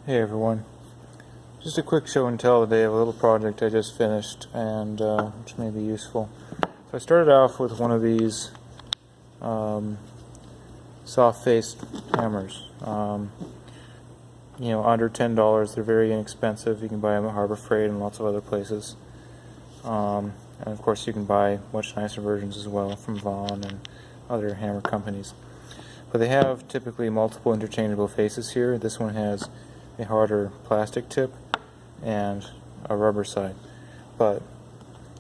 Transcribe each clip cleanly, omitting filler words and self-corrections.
Hey everyone, just a quick show and tell today of a little project I just finished and which may be useful. So I started off with one of these soft-faced hammers. Under $10. They're very inexpensive. You can buy them at Harbor Freight and lots of other places. And of course you can buy much nicer versions as well from Vaughan and other hammer companies. But they have typically multiple interchangeable faces here. This one has a harder plastic tip and a rubber side. But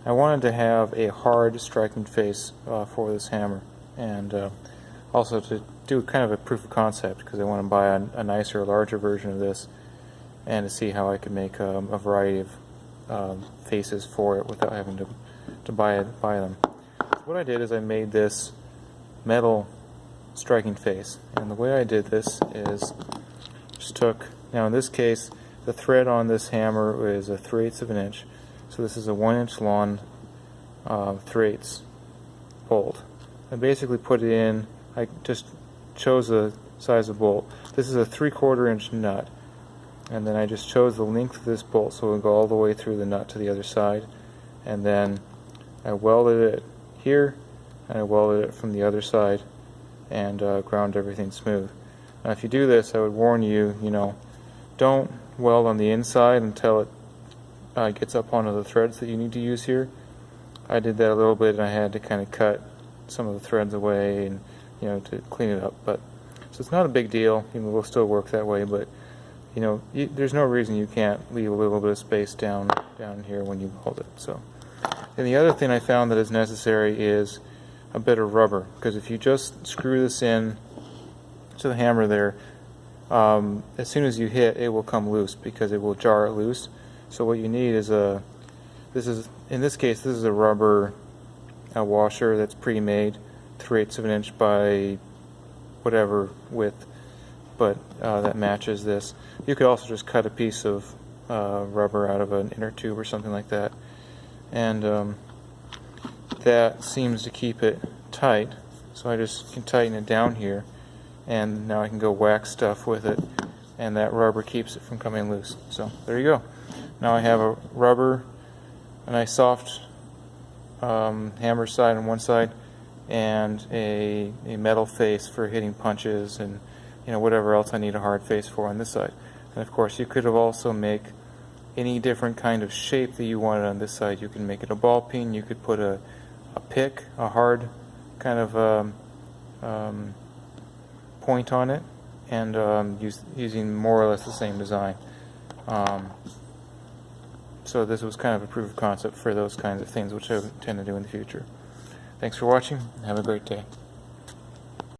I wanted to have a hard striking face for this hammer, and also to do kind of a proof of concept, because I want to buy a nicer, larger version of this and to see how I could make a variety of faces for it without having to buy them. So what I did is I made this metal striking face, and the way I did this is just took, now in this case the thread on this hammer is a 3/8 of an inch, so this is a 1 inch long 3/8 bolt. I basically put it in, I just chose the size of bolt. This is a 3/4 inch nut, and then I just chose the length of this bolt so it would go all the way through the nut to the other side, and then I welded it here and I welded it from the other side and ground everything smooth. Now if you do this, I would warn you, don't weld on the inside until it gets up onto the threads that you need to use here. I did that a little bit, and I had to kind of cut some of the threads away and to clean it up. But so it's not a big deal. It will still work that way, but there's no reason you can't leave a little bit of space down here when you weld it. So, and the other thing I found that is necessary is a bit of rubber, because if you just screw this in to the hammer there, as soon as you hit, it will come loose because it will jar it loose. So what you need is in this case this is a rubber washer that's pre-made, 3/8 of an inch by whatever width, but that matches this. You could also just cut a piece of rubber out of an inner tube or something like that, and that seems to keep it tight, so I just can tighten it down here, and now I can go wax stuff with it, and that rubber keeps it from coming loose. So there you go. Now I have a nice soft hammer side on one side, and a metal face for hitting punches and whatever else I need a hard face for on this side. And of course you could have also make any different kind of shape that you wanted on this side. You can make it a ball peen, you could put a pick, a hard kind of point on it, and using more or less the same design. So this was kind of a proof of concept for those kinds of things, which I intend to do in the future. Thanks for watching, and have a great day.